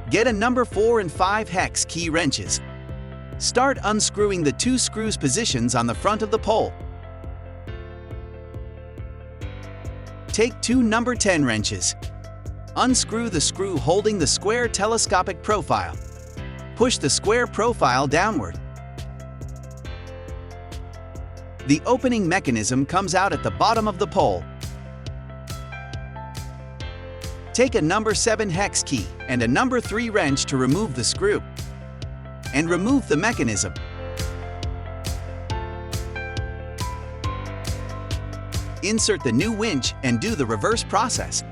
Get a number 4 and 5 hex key wrenches. Start unscrewing the 2 screws positions on the front of the pole. Take 2 number 10 wrenches. Unscrew the screw holding the square telescopic profile. Push the square profile downward. The opening mechanism comes out at the bottom of the pole. Take a number 7 hex key and a number 3 wrench to remove the screw. And remove the mechanism. Insert the new winch and do the reverse process.